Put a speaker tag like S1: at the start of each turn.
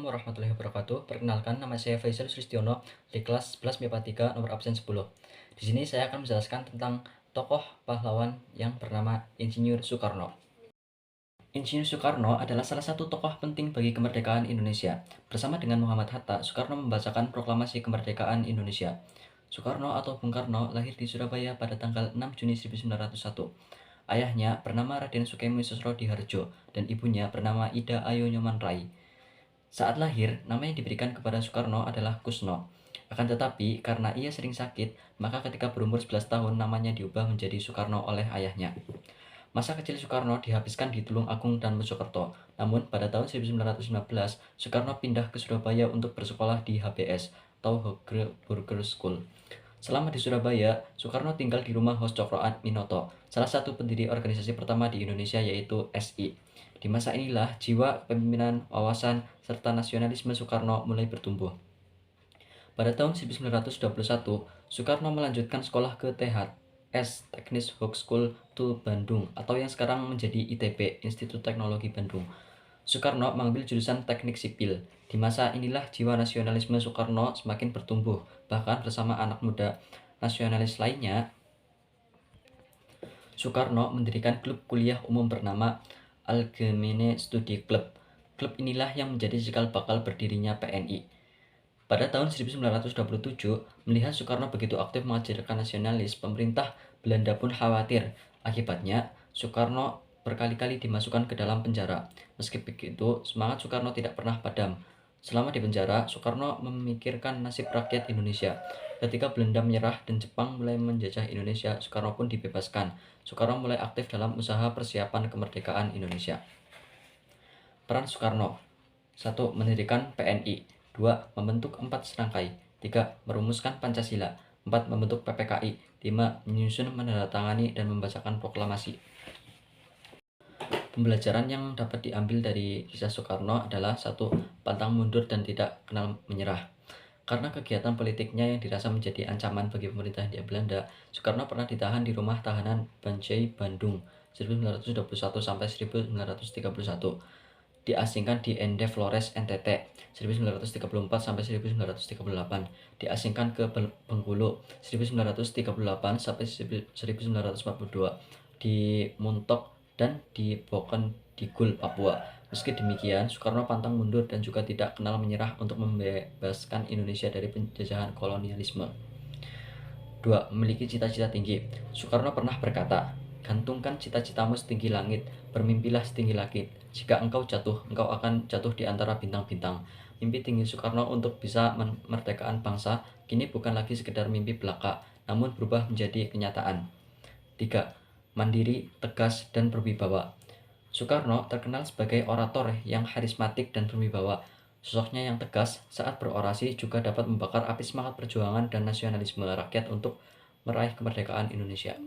S1: Assalamualaikum warahmatullahi wabarakatuh. Perkenalkan, nama saya Faisal Sulistiono di kelas 11 MIPA 3 nomor absen 10. Di sini saya akan menjelaskan tentang tokoh pahlawan yang bernama Insinyur Soekarno. Insinyur Soekarno adalah salah satu tokoh penting bagi kemerdekaan Indonesia. Bersama dengan Muhammad Hatta, Soekarno membacakan proklamasi kemerdekaan Indonesia. Soekarno atau Bung Karno lahir di Surabaya pada tanggal 6 Juni 1901. Ayahnya bernama Raden Sukemi Susrodiharjo dan ibunya bernama Ida Ayu Nyoman Rai. Saat lahir, nama yang diberikan kepada Soekarno adalah Kusno. Akan tetapi, karena ia sering sakit, maka ketika berumur 11 tahun namanya diubah menjadi Soekarno oleh ayahnya. Masa kecil Soekarno dihabiskan di Tulung Agung dan Mojokerto. Namun, pada tahun 1915, Soekarno pindah ke Surabaya untuk bersekolah di HBS, atau Hogre Burger School. Selama di Surabaya, Soekarno tinggal di rumah Hos Cokroat Minoto, salah satu pendiri organisasi pertama di Indonesia yaitu SI. Di masa inilah jiwa kepemimpinan, wawasan, serta nasionalisme Soekarno mulai bertumbuh. Pada tahun 1921, Soekarno melanjutkan sekolah ke THS Teknis Hook School to Bandung atau yang sekarang menjadi ITB, Institut Teknologi Bandung. Soekarno mengambil jurusan teknik sipil. Di masa inilah jiwa nasionalisme Soekarno semakin bertumbuh, bahkan bersama anak muda nasionalis lainnya. Soekarno mendirikan klub kuliah umum bernama Algemene Studi Club. Klub inilah yang menjadi cikal bakal berdirinya PNI. Pada tahun 1927, melihat Soekarno begitu aktif mengajarkan nasionalis, pemerintah Belanda pun khawatir. Akibatnya, Soekarno berkali-kali dimasukkan ke dalam penjara. Meski begitu, semangat Soekarno tidak pernah padam. Selama di penjara, Soekarno memikirkan nasib rakyat Indonesia. Ketika Belanda menyerah dan Jepang mulai menjajah Indonesia, Soekarno pun dibebaskan. Soekarno mulai aktif dalam usaha persiapan kemerdekaan Indonesia. Peran Soekarno: 1. Mendirikan PNI. 2. Membentuk 4 serangkai. 3. Merumuskan Pancasila. 4. Membentuk PPKI. 5. Menyusun, menandatangani, dan membacakan proklamasi. Pembelajaran yang dapat diambil dari kisah Soekarno adalah 1. Pantang mundur dan tidak kenal menyerah. Karena kegiatan politiknya yang dirasa menjadi ancaman bagi pemerintah Hindia Belanda, Soekarno pernah ditahan di rumah tahanan Banjai, Bandung, 1921 sampai 1931. Diasingkan di Ende Flores, NTT, 1934 sampai 1938. Diasingkan ke Bengkulu, 1938 sampai 1942. Di Muntok dan di Bokendigul, Papua. Meski demikian, Soekarno pantang mundur dan juga tidak kenal menyerah untuk membebaskan Indonesia dari penjajahan kolonialisme. 2. Memiliki cita-cita tinggi. Soekarno pernah berkata, "Gantungkan cita-citamu setinggi langit, bermimpilah setinggi langit. Jika engkau jatuh, engkau akan jatuh di antara bintang-bintang." Mimpi tinggi Soekarno untuk bisa memerdekakan bangsa kini bukan lagi sekedar mimpi belaka, namun berubah menjadi kenyataan. 3. Mandiri, tegas, dan berwibawa. Soekarno terkenal sebagai orator yang karismatik dan berwibawa. Sosoknya yang tegas saat berorasi juga dapat membakar api semangat perjuangan dan nasionalisme rakyat untuk meraih kemerdekaan Indonesia.